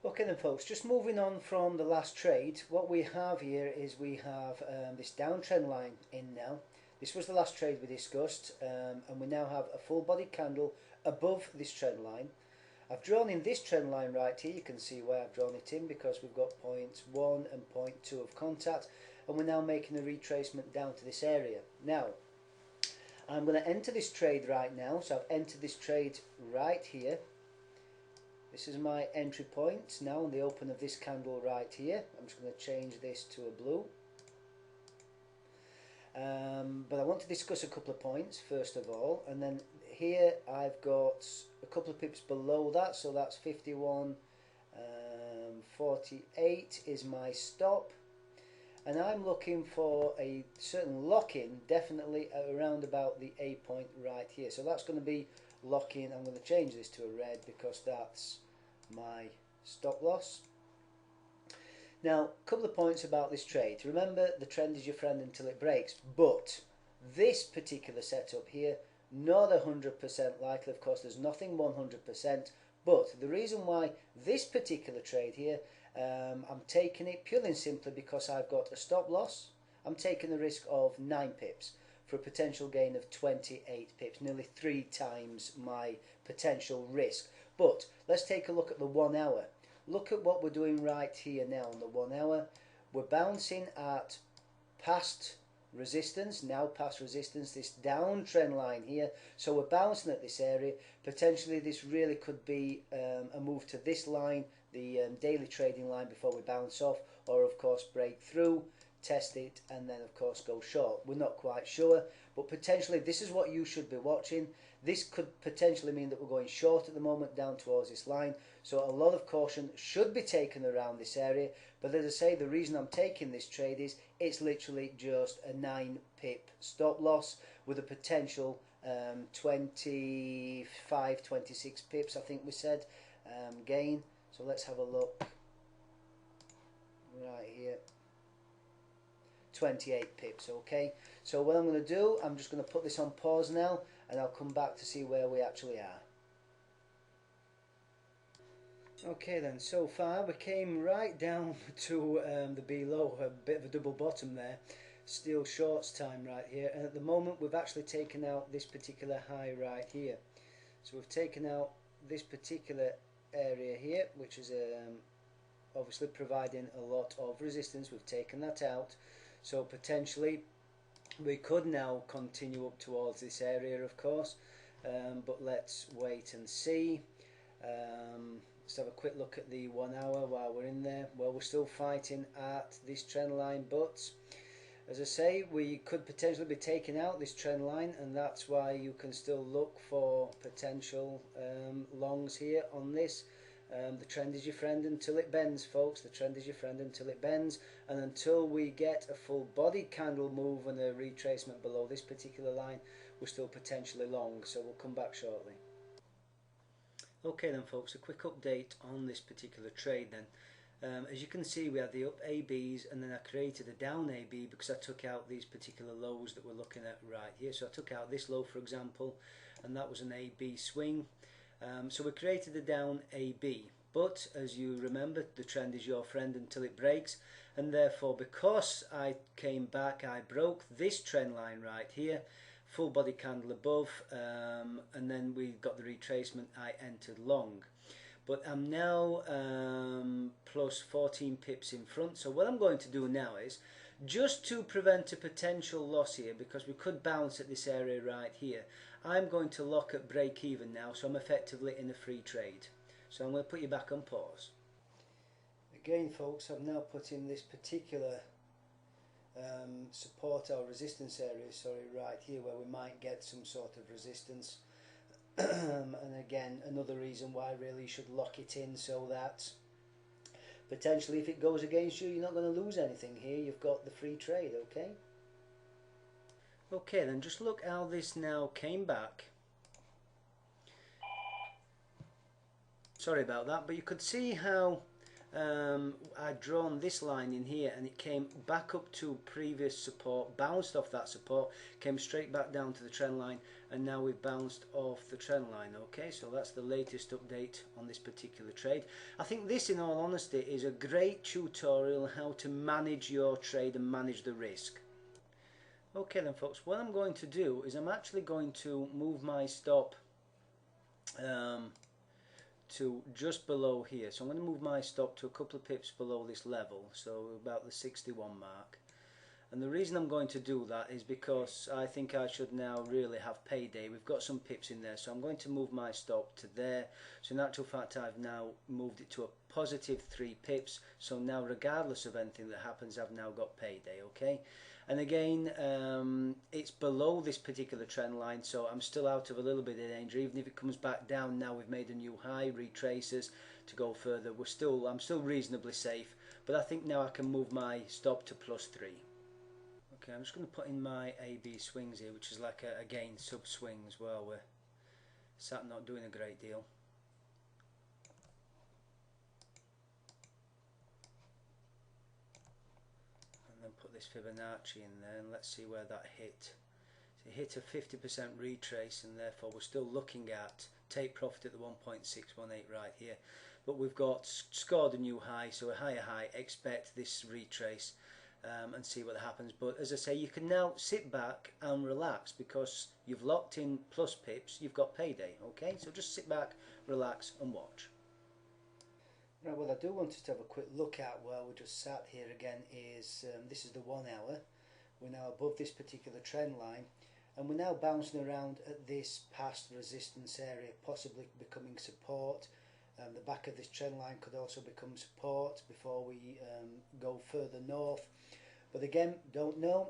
Okay then folks, just moving on from the last trade, what we have here is we have this downtrend line in now. This was the last trade we discussed, and we now have a full body candle above this trend line. I've drawn in this trend line right here. You can see where I've drawn it in because we've got point 1 and point 2 of contact, and we're now making a retracement down to this area. Now I'm going to enter this trade right now, so I've entered this trade right here. This is my entry point now on the open of this candle right here. I'm just going to change this to a blue. But I want to discuss a couple of points first of all, and then here I've got a couple of pips below that, so that's 51, 48 is my stop, and I'm looking for a certain lock-in, definitely around about the A point right here. So that's going to be lock-in. I'm going to change this to a red because that's my stop loss. Now, a couple of points about this trade. Remember, the trend is your friend until it breaks, but this particular setup here, not 100% likely. Of course, there's nothing 100%, but the reason why this particular trade here, I'm taking it purely and simply because I've got a stop loss. I'm taking the risk of 9 pips for a potential gain of 28 pips, nearly 3 times my potential risk. But let's take a look at the 1 hour. Look at what we're doing right here now on the 1 hour. We're bouncing at past resistance, now past resistance, this downtrend line here. So we're bouncing at this area. Potentially this really could be a move to this line, the daily trading line, before we bounce off, or of course break through, test it, and then of course go short. We're not quite sure, but potentially this is what you should be watching. This could potentially mean that we're going short at the moment down towards this line, so a lot of caution should be taken around this area. But as I say, the reason I'm taking this trade is it's literally just a 9 pip stop loss with a potential 25, 26 pips, I think we said, gain. So let's have a look right here. 28 pips. Okay, so what I'm going to do, I'm just going to put this on pause now, and I'll come back to see where we actually are. Okay then, so far we came right down to the below, a bit of a double bottom there, still shorts time right here, and at the moment we've actually taken out this particular high right here. So we've taken out this particular area here, which is obviously providing a lot of resistance. We've taken that out, so potentially we could now continue up towards this area, of course, but let's wait and see. Let's have a quick look at the 1 hour while we're in there. Well, we're still fighting at this trend line, but as I say, we could potentially be taking out this trend line, and that's why you can still look for potential longs here on this. The trend is your friend until it bends, folks. The trend is your friend until it bends, and until we get a full body candle move and a retracement below this particular line, we're still potentially long, so we'll come back shortly. Okay then folks, a quick update on this particular trade then. As you can see, we had the up ABs, and then I created a down AB because I took out these particular lows that we're looking at right here. So I took out this low, for example, and that was an AB swing. So we created a down AB, but as you remember, the trend is your friend until it breaks, and therefore because I came back, I broke this trend line right here, full body candle above, and then we got the retracement. I entered long, but I'm now plus 14 pips in front. So what I'm going to do now is, just to prevent a potential loss here, because we could bounce at this area right here, I'm going to lock at break even now, so I'm effectively in a free trade. So I'm going to put you back on pause. Again folks, I've now put in this particular support or resistance area, sorry, right here, where we might get some sort of resistance. And again, another reason why really you should lock it in, so that potentially if it goes against you, you're not going to lose anything here. You've got the free trade. Okay. Okay then, just look how this now came back. Sorry about that, but you could see how I'd drawn this line in here and it came back up to previous support, bounced off that support, came straight back down to the trend line, and now we've bounced off the trend line. Okay, so that's the latest update on this particular trade. I think this, in all honesty, is a great tutorial on how to manage your trade and manage the risk. Okay then folks, what I'm going to do is I'm actually going to move my stop to just below here. So I'm going to move my stop to a couple of pips below this level, so about the 61 mark. And the reason I'm going to do that is because I think I should now really have payday. We've got some pips in there, so I'm going to move my stop to there. So in actual fact, I've now moved it to a positive 3 pips. So now, regardless of anything that happens, I've now got payday. Okay, and again, it's below this particular trend line, so I'm still out of a little bit of danger. Even if it comes back down now, we've made a new high, retraces to go further. I'm still reasonably safe, but I think now I can move my stop to +3. Okay, I'm just going to put in my AB swings here, which is like again sub swings while we're sat not doing a great deal. And then put this Fibonacci in there, and let's see where that hit. So it hit a 50% retrace, and therefore we're still looking at take profit at the 1.618 right here. But we've got scored a new high, so a higher high. Expect this retrace. And see what happens. But as I say, you can now sit back and relax because you've locked in plus pips, you've got payday. Okay, so just sit back, relax and watch. Right, what I do want us to have a quick look at while we're just sat here again is this is the 1 hour. We're now above this particular trend line, and we're now bouncing around at this past resistance area, possibly becoming support. The back of this trend line could also become support before we go further north. But again, don't know.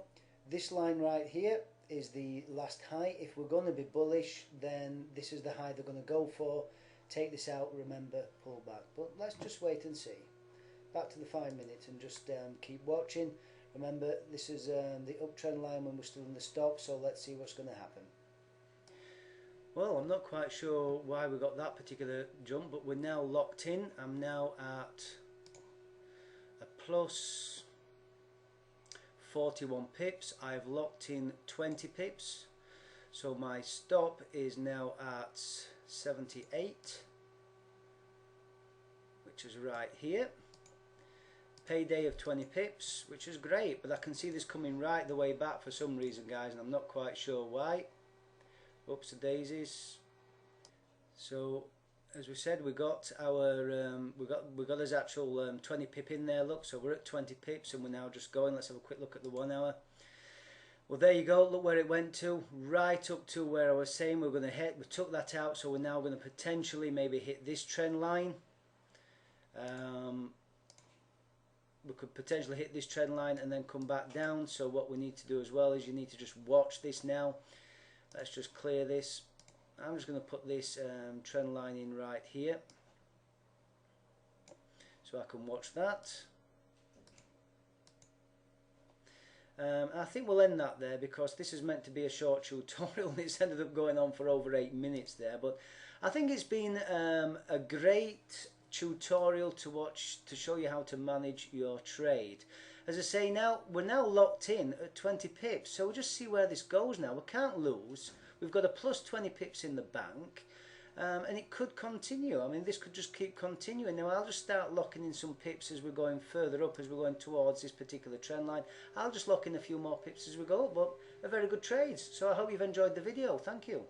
This line right here is the last high. If we're going to be bullish, then this is the high they're going to go for. Take this out, remember, pull back. But let's just wait and see. Back to the 5 minutes and just keep watching. Remember, this is the uptrend line when we're still in the stop, so let's see what's going to happen. Well, I'm not quite sure why we got that particular jump, but we're now locked in. I'm now at a plus 41 pips. I've locked in 20 pips. So my stop is now at 78, which is right here. Payday of 20 pips, which is great, but I can see this coming right the way back for some reason, guys, and I'm not quite sure why. Oops, the daisies. So as we said, we got our we got his actual 20 pip in there. Look, so we're at 20 pips and we're now just going. Let's have a quick look at the 1 hour. Well, there you go. Look where it went to, right up to where I was saying we were going to hit. We took that out, so we're now going to potentially maybe hit this trend line. We could potentially hit this trend line and then come back down. So what we need to do as well is you need to just watch this now. Let's just clear this. I'm just going to put this trend line in right here so I can watch that. I think we'll end that there because this is meant to be a short tutorial and it's ended up going on for over 8 minutes there. But I think it's been a great tutorial to watch to show you how to manage your trade. As I say, now we're now locked in at 20 pips, so we'll just see where this goes now. We can't lose. We've got a plus 20 pips in the bank, and it could continue. I mean, this could just keep continuing. Now I'll just start locking in some pips as we're going further up, as we're going towards this particular trend line. I'll just lock in a few more pips as we go, but a very good trade. So I hope you've enjoyed the video. Thank you.